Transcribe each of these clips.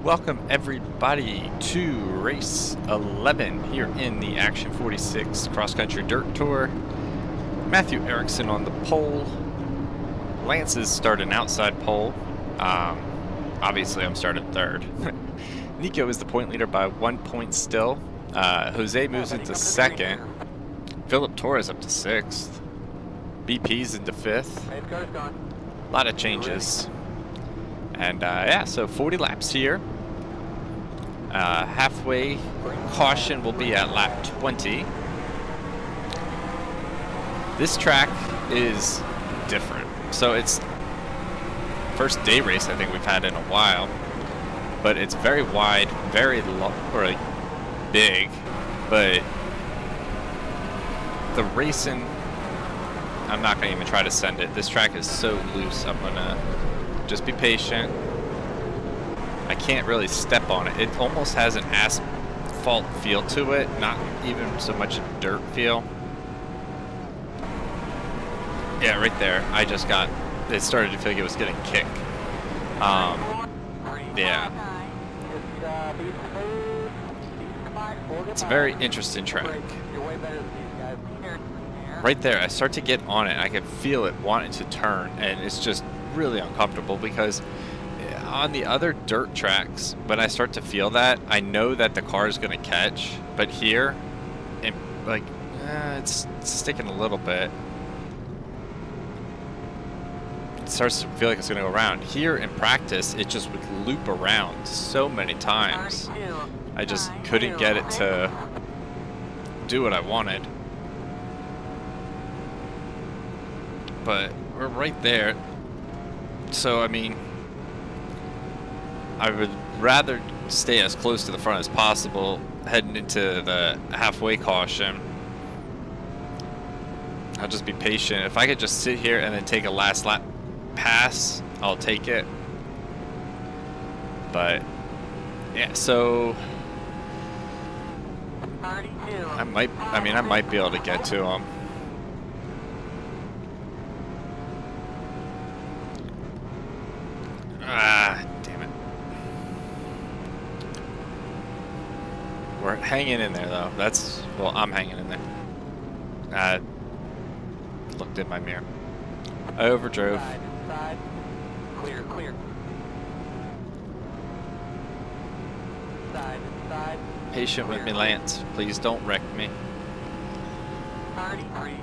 Welcome everybody to race 11 here in the Action 46 Cross Country Dirt Tour. Matthew Erickson on the pole. Lance is starting outside pole. Obviously I'm starting third. Nico is the point leader by 1 point still. Jose moves into second. Philip Torres up to sixth. BP's into fifth. A lot of changes. And yeah, so 40 laps here. Halfway caution will be at lap 20. This track is different. So it's first day race I think we've had in a while, but it's very wide, very long, or like big, but the racing, I'm not going to even try to send it. This track is so loose, I'm going to just be patient. I can't really step on it. It almost has an asphalt feel to it, not even so much a dirt feel. Yeah, right there. I just got, it started to feel like it was getting kicked. Yeah. It's a very interesting track. Right there, I start to get on it. I can feel it wanting to turn, and it's just really uncomfortable because on the other dirt tracks, when I start to feel that, I know that the car is going to catch, but here, it's sticking a little bit. It starts to feel like it's going to go around. Here in practice, it just would loop around so many times. I just couldn't get it to do what I wanted. But we're right there. So, I mean, I would rather stay as close to the front as possible heading into the halfway caution. I'll just be patient. If I could just sit here and then take a last lap pass, I'll take it. But yeah, so I might be able to get to him. Ah, damn it. We're hanging in there though. Well, I'm hanging in there. I looked in my mirror. I overdrove. Side. Clear. Side. Patient with me, Lance. Please don't wreck me. 33.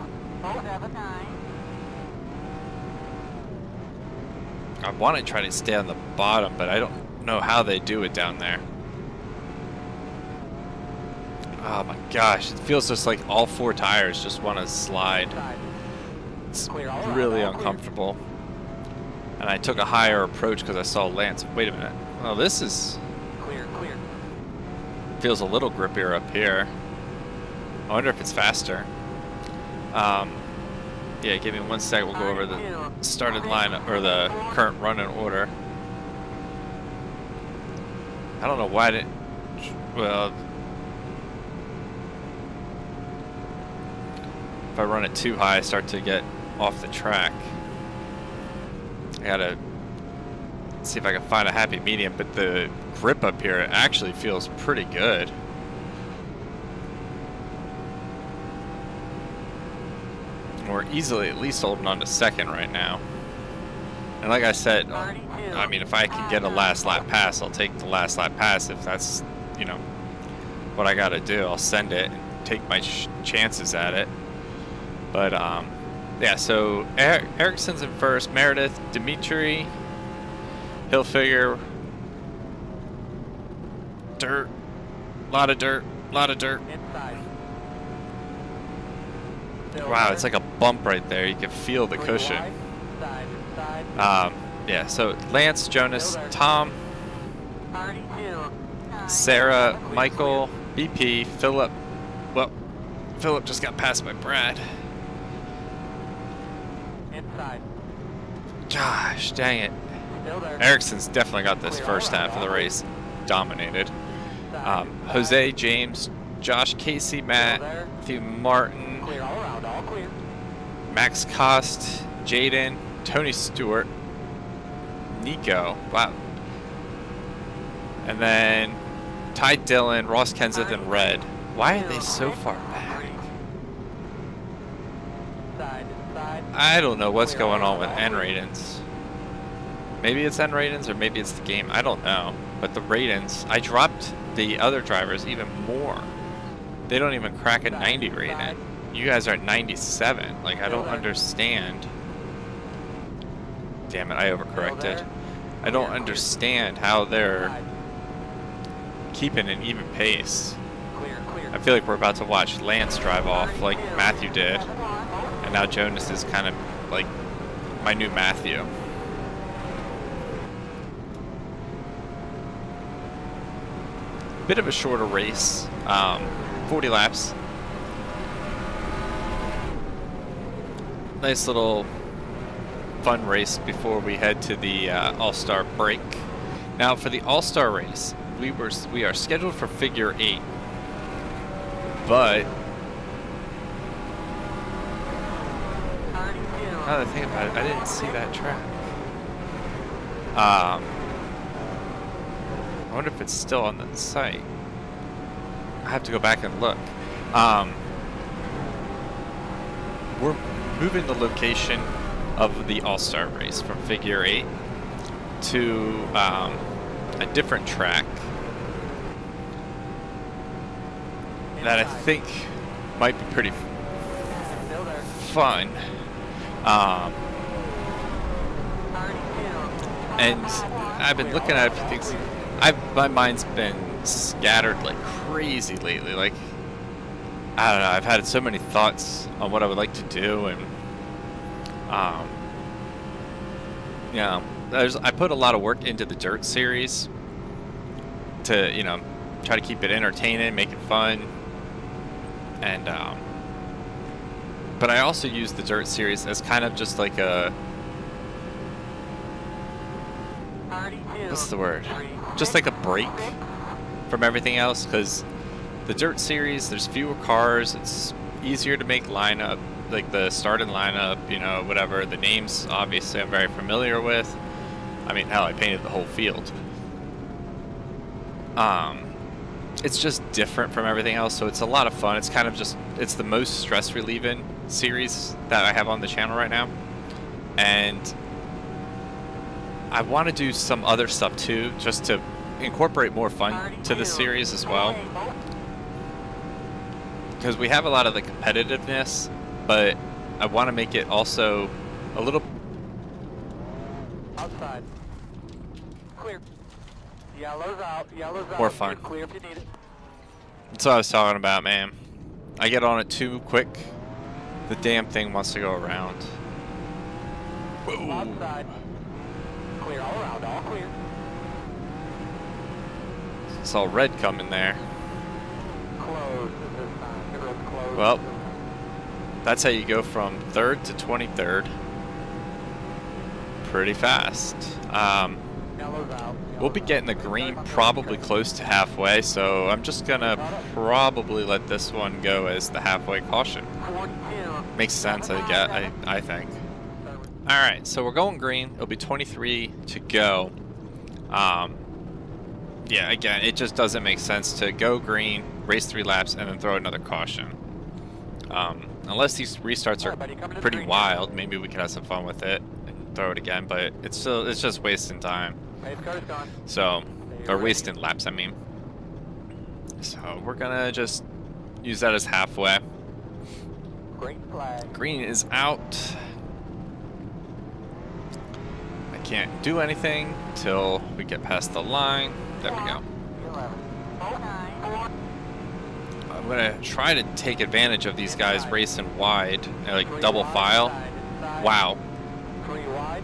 I want to try to stay on the bottom, but I don't know how they do it down there. Oh my gosh, it feels just like all four tires just want to slide. It's really uncomfortable. And I took a higher approach because I saw Lance. Wait a minute. Well, this is... Clear. Feels a little grippier up here. I wonder if it's faster. Yeah, give me 1 sec. We'll go over the started line or the current run in order. I don't know why I didn't. Well, if I run it too high, I start to get off the track. I gotta see if I can find a happy medium, but the grip up here actually feels pretty good. We're easily at least holding on to second right now. And like I said, I mean, if I can get a last lap pass, I'll take the last lap pass. If that's, you know, what I gotta do, I'll send it and take my chances at it. But, yeah, so Erickson's in first, Meredith, Dimitri, Hilfiger, dirt, lot of dirt. Wow, it's like a bump right there. You can feel the cushion. Yeah, so Lance, Jonas, Tom, Sarah, Michael, BP, Philip. Well, Philip just got passed by Brad. Gosh, dang it. Erickson's definitely got this first half of the race dominated. Jose, James, Josh, Casey, Matthew Martin, Max Cost, Jaden, Tony Stewart, Nico. Wow. And then Ty Dillon, Ross Kenseth, and Red. Why are they so far back? I don't know what's going on with N ratings. Maybe it's N ratings or maybe it's the game. I don't know. But the ratings, I dropped the other drivers even more. They don't even crack a 90 rating. You guys are at 97. Like, I don't understand. Damn it, I overcorrected. I don't understand how they're keeping an even pace. I feel like we're about to watch Lance drive off like Matthew did. And now Jonas is kind of like my new Matthew. Bit of a shorter race, 40 laps. Nice little fun race before we head to the All-Star break. Now for the All-Star race, we are scheduled for figure 8, but now that I think about it, I didn't see that track. I wonder if it's still on the site. I have to go back and look. We're moving the location of the All-Star race from figure 8 to a different track that I think might be pretty fun. And I've been looking at a few things. My mind's been scattered like crazy lately. Like, I don't know, I've had so many thoughts on what I would like to do, and you know, I put a lot of work into the Dirt series to, you know, try to keep it entertaining, make it fun, and but I also use the Dirt series as kind of just like a, what's the word? Just like a break from everything else, because the Dirt series, there's fewer cars, it's easier to make lineup, like the starting lineup, you know, whatever. The names, obviously, I'm very familiar with. I mean, hell, I painted the whole field. It's just different from everything else, so it's a lot of fun. It's kind of just, it's the most stress-relieving series that I have on the channel right now. And I want to do some other stuff too, just to incorporate more fun to the series as well. Because we have a lot of the competitiveness, but I want to make it also a little outside. Clear. Yellow's out. Yellow's out. more fun. Clear if you need it. That's what I was talking about, man. I get on it too quick. The damn thing wants to go around. Whoa. Outside. Clear all around. All clear. Saw red coming there. Close this time. The road's closed. Well, that's how you go from 3rd to 23rd. Pretty fast. Yellow's out. We'll be getting the green probably close to halfway, so I'm just gonna probably let this one go as the halfway caution. Makes sense, I think. All right, so we're going green. It'll be 23 to go. Yeah, again, it just doesn't make sense to go green, race 3 laps, and then throw another caution. Unless these restarts are pretty wild, maybe we can have some fun with it and throw it again, but it's just wasting time. So, or wasting laps, I mean. So we're gonna just use that as halfway. Green flag. Green is out. I can't do anything till we get past the line. There we go. I'm gonna try to take advantage of these guys racing wide, like double file. Wow. 3 wide,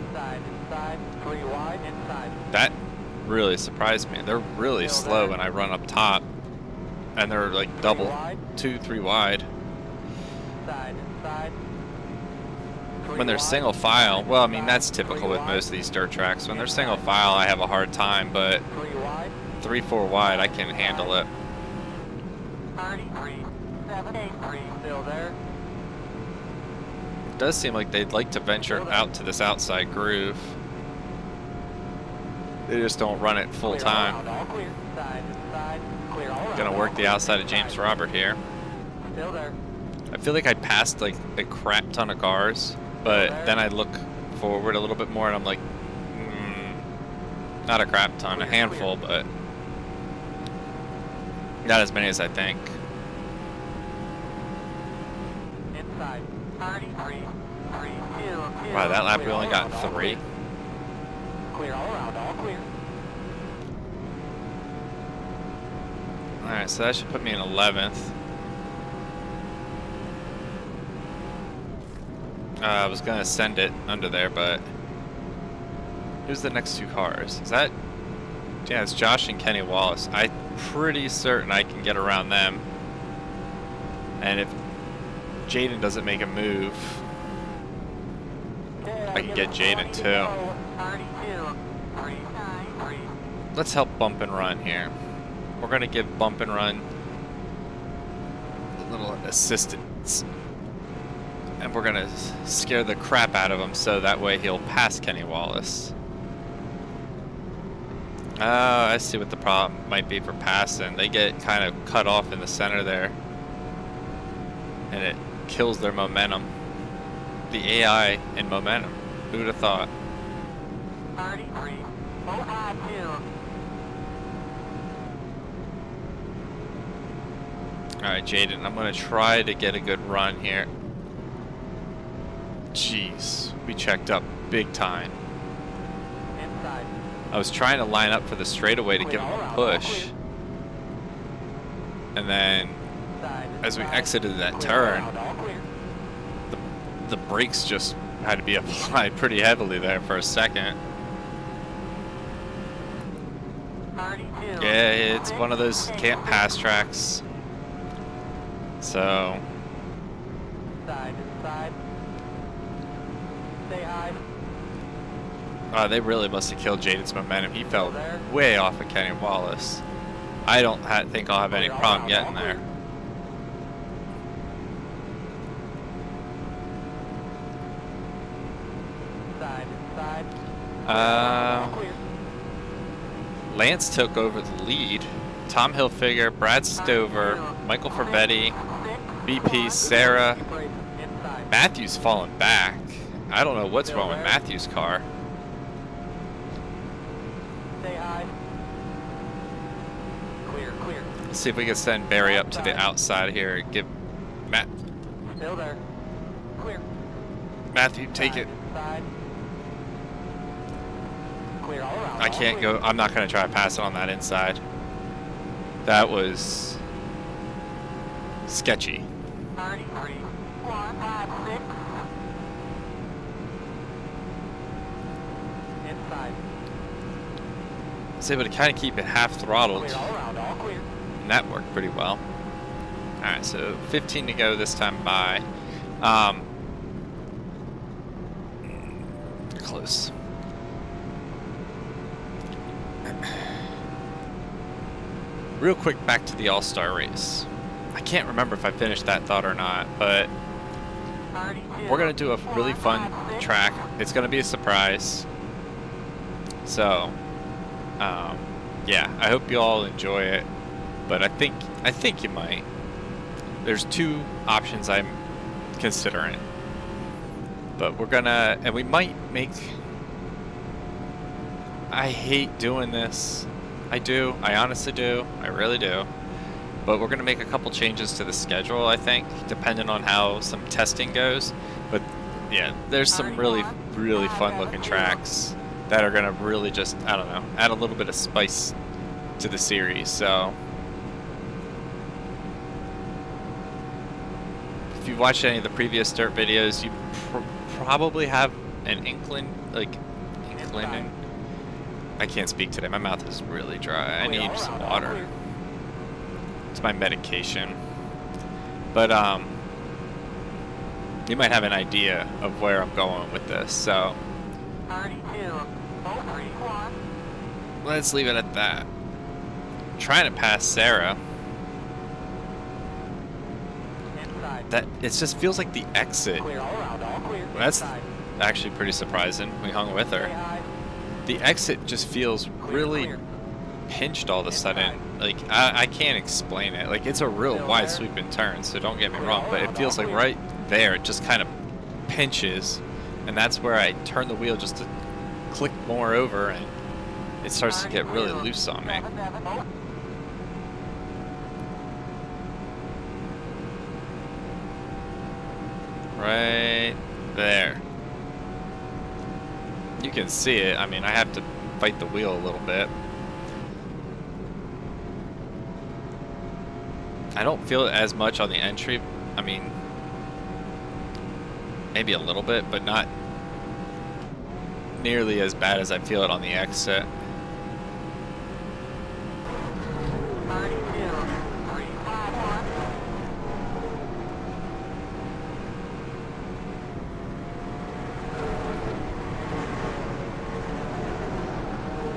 inside, inside, 3 wide, inside. That really surprised me. They're really slow when I run up top, and they're like double, 2, 3 wide. Inside, inside. When they're single file, well, I mean, that's typical with most of these dirt tracks. When they're single file, I have a hard time, but 3, 4 wide, I can handle it. 33, 7, 8, 3, still there. It does seem like they'd like to venture out to this outside groove. They just don't run it full Clear time. all around, all clear. Inside, inside. Clear all around. Gonna work the all outside of James Robert here. clear. Still there. I feel like I passed like a crap ton of cars, but then I look forward a little bit more and I'm like, not a crap ton, a handful, but not as many as I think. Inside. 33. 3, 2, Wow, that lap we clear only all got around, all 3. Clear all around, all clear. Alright, so that should put me in 11th. I was gonna send it under there, but who's the next 2 cars? Is that? Yeah, it's Josh and Kenny Wallace. I'm pretty certain I can get around them. And if Jaden doesn't make a move, I can get Jaden too. 32, 3, 9, 3. Let's help Bump and Run here. We're gonna give Bump and Run a little assistance. And we're gonna scare the crap out of him so that way he'll pass Kenny Wallace. I see what the problem might be for passing. They get kind of cut off in the center there. And it kills their momentum. The AI in momentum. Who would have thought? 33, 052. Alright, Jaden, I'm gonna try to get a good run here. Jeez, we checked up big time. Inside. I was trying to line up for the straightaway to give him a push. And then, Inside, as we inside. exited that Clear turn, all around, all clear. the brakes just had to be applied pretty heavily there for a second. 32. Yeah, it's one of those can't pass tracks. So, Inside, inside. Stay high. they really must have killed Jaden's momentum. He fell way off of Kenny Wallace. I don't think I'll have any problem getting there. Inside, inside. Uh, Clear. Lance took over the lead. Tom Hilfiger, Brad Stover, Michael Forbetti, BP, Sarah. Inside. Matthew's fallen back. I don't know what's wrong with Matthew's car. Stay high. Clear, clear. Let's see if we can send Barry up to the outside here and give Still there. Clear. Matthew take it. Inside. Clear all around. I all can't clear. go. I'm not going to try to pass it on that inside. That was sketchy. 33, 156. Inside. I was able to kind of keep it half throttled, Clear all around, all clear. and that worked pretty well. All right, so 15 to go this time by. Close. Real quick, back to the All-Star race. I can't remember if I finished that thought or not, but 32, we're gonna do a really fun 156. track. It's gonna be a surprise. So, yeah, I hope you all enjoy it. But I think you might. There's 2 options I'm considering. But we're gonna, and we might make. I hate doing this. I do. I honestly do. I really do. But we're going to make a couple changes to the schedule, I think, depending on how some testing goes. But yeah, there's some really, really fun looking tracks that are going to really just, I don't know, add a little bit of spice to the series. So if you've watched any of the previous dirt videos, you probably have an inkling. I can't speak today. My mouth is really dry. I need some water. It's my medication. But you might have an idea of where I'm going with this. So 32, 031. let's leave it at that. I'm trying to pass Sarah. Inside. That it just feels like the exit. Clear all around, all clear. That's Inside. actually pretty surprising. We hung with Stay her. high. the exit just feels really pinched all of a sudden. Like, I can't explain it. Like, it's a real wide sweeping turn, so don't get me wrong, but it feels like right there, it just kind of pinches, and that's where I turn the wheel just to click more over, and it starts to get really loose on me. Right there. You can see it. I mean, I have to fight the wheel a little bit. I don't feel it as much on the entry. I mean, maybe a little bit, but not nearly as bad as I feel it on the exit.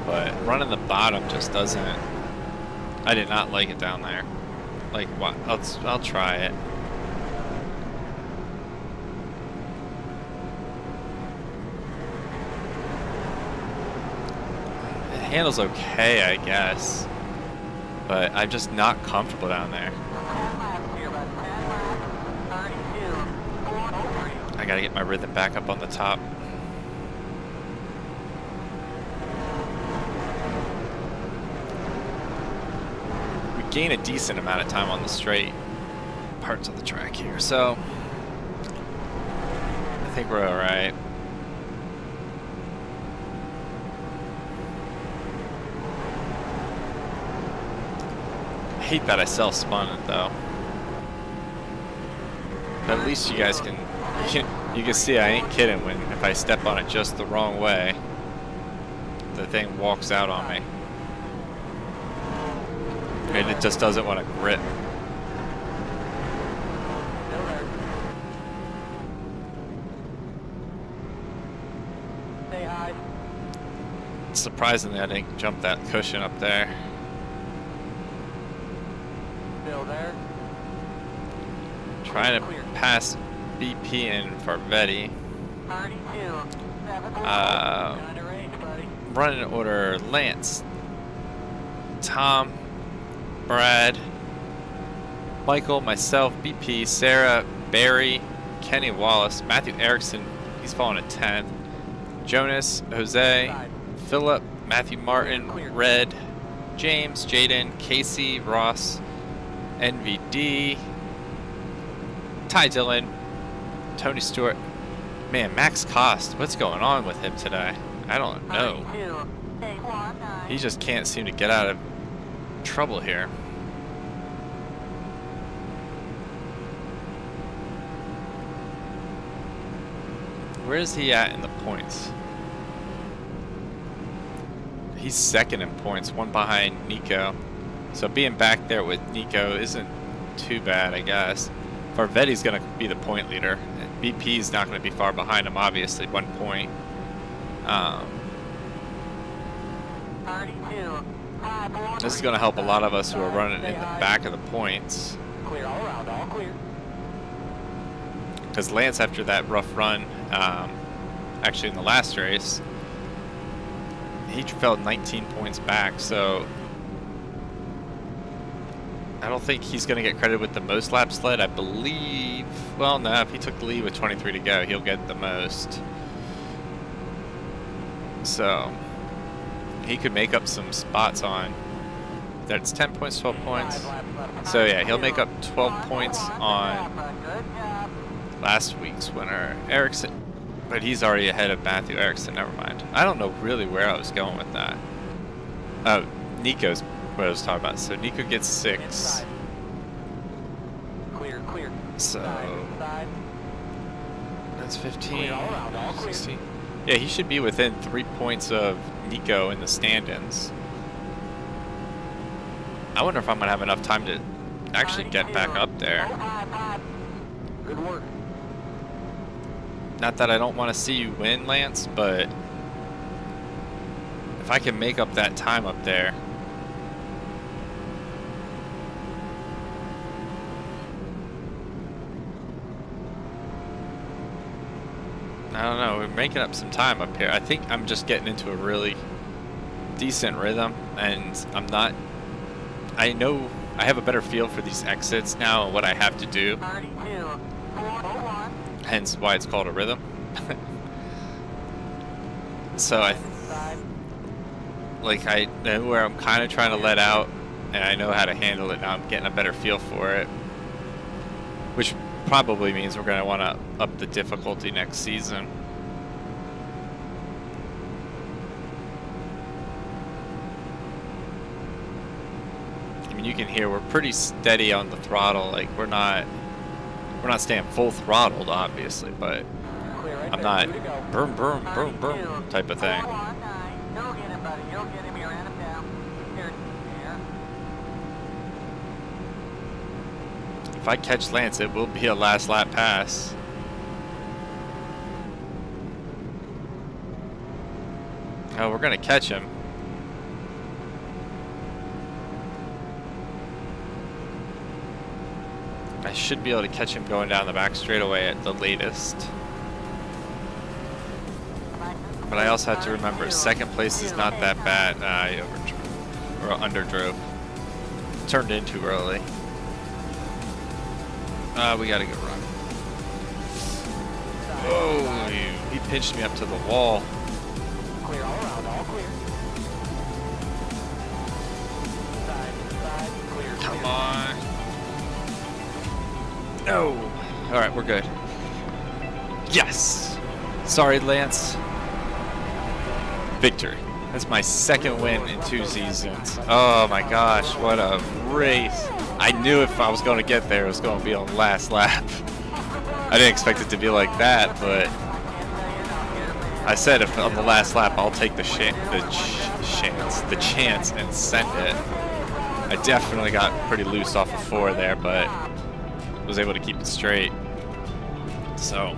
But running the bottom just doesn't. I did not like it down there. Like, what? I'll try it. It handles okay, I guess, but I'm just not comfortable down there. I gotta get my rhythm back up on the top. Gain a decent amount of time on the straight parts of the track here, so I think we're all right. I hate that I self-spun it though, but at least you guys can you can see I ain't kidding when if I step on it just the wrong way, the thing walks out on me. And it just doesn't want to grip. Say hi. Surprisingly, I didn't jump that cushion up there. Still there. Trying to pass BP and Farvetti. 32. Running order: Lance, Tom, Brad, Michael, myself, BP, Sarah, Barry, Kenny Wallace, Matthew Erickson, he's fallen at 10th, Jonas, Jose, Philip, Matthew Martin, Red, James, Jaden, Casey, Ross, NVD, Ty Dillon, Tony Stewart. Man, Max Cost, what's going on with him today? I don't know. He just can't seem to get out of trouble here. Where is he at in the points? He's second in points, one behind Nico. So being back there with Nico isn't too bad, I guess. Farvetti's going to be the point leader. BP's not going to be far behind him, obviously, 1 point. This is going to help a lot of us who are running in the back of the points. Clear all around, all clear. Because Lance, after that rough run, actually in the last race, he fell 19 points back, so I don't think he's going to get credit with the most laps led. I believe, well, no, if he took the lead with 23 to go, he'll get the most. So he could make up some spots on, that's 10 points, 12 points. So yeah, he'll make up 12 points on last week's winner, Erickson. But he's already ahead of Matthew Erickson, never mind. I don't know really where I was going with that. Oh, Nico's what I was talking about. So Nico gets 6. Clear, clear. So Side. that's 15, Clear all around, all clear. 16. Yeah, he should be within 3 points of Nico in the stand-ins. I wonder if I'm going to have enough time to actually get back up there. Good work. Not that I don't want to see you win, Lance, but if I can make up that time up there. I don't know, we're making up some time up here. I think I'm just getting into a really decent rhythm, and I know I have a better feel for these exits now and what I have to do. 32.401. Hence why it's called a rhythm. So I know where I'm kind of trying to let out, and I know how to handle it now. I'm getting a better feel for it, which probably means we're going to want to up the difficulty next season. I mean, you can hear we're pretty steady on the throttle. Like we're not staying full throttled, obviously, but I'm not boom, boom, boom, boom type of thing. You'll get him, buddy. You'll get him. You ran him down. Here. If I catch Lance, it will be a last lap pass. Oh, we're gonna catch him. I should be able to catch him going down the back straightaway at the latest. But I also have to remember, second place is not that bad. I overdrove, or underdrove. Turned in too early. We gotta go run. Oh, he pinched me up to the wall. Clear all around, all clear. Side, clear. Come on. No. All right, we're good. Yes. Sorry, Lance. Victory. That's my second win in 2 seasons. Oh my gosh, what a race. I knew if I was going to get there, it was going to be on the last lap. I didn't expect it to be like that, but I said if on the last lap I'll take the chance and send it. I definitely got pretty loose off of 4 there, but was able to keep it straight. So,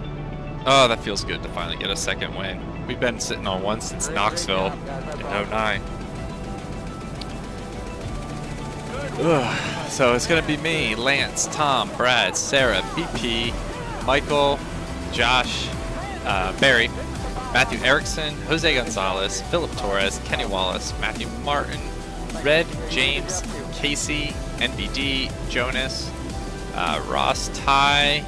oh, that feels good to finally get a second win. We've been sitting on 1 since Knoxville in 09. Ugh. So it's going to be me, Lance, Tom, Brad, Sarah, BP, Michael, Josh, Barry, Matthew Erickson, Jose Gonzalez, Philip Torres, Kenny Wallace, Matthew Martin, Red, James, Casey, NBD, Jonas, Ross Ty,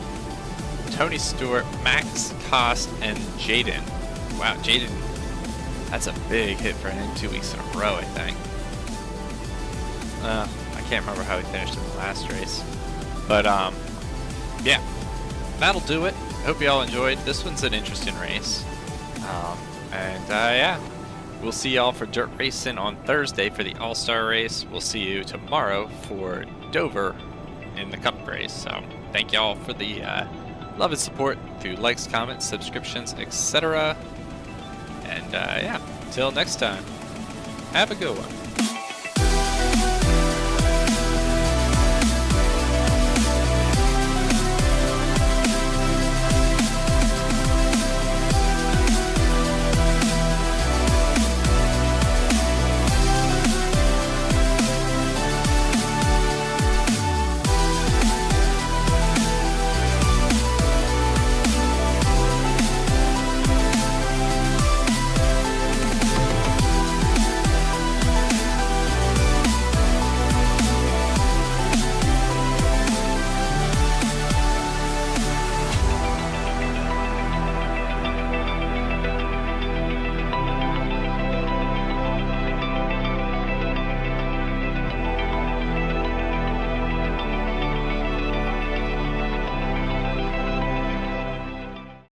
Tony Stewart, Max Cost, and Jaden. Wow, Jaden, that's a big hit for him 2 weeks in a row, I think. I can't remember how he finished in the last race. But, yeah, that'll do it. Hope you all enjoyed. This one's an interesting race. Yeah, we'll see y'all for dirt racing on Thursday for the All-Star race. We'll see you tomorrow for Dover in the Cup race. So, thank y'all for the love and support through likes, comments, subscriptions, etc. And yeah, till next time, have a good one.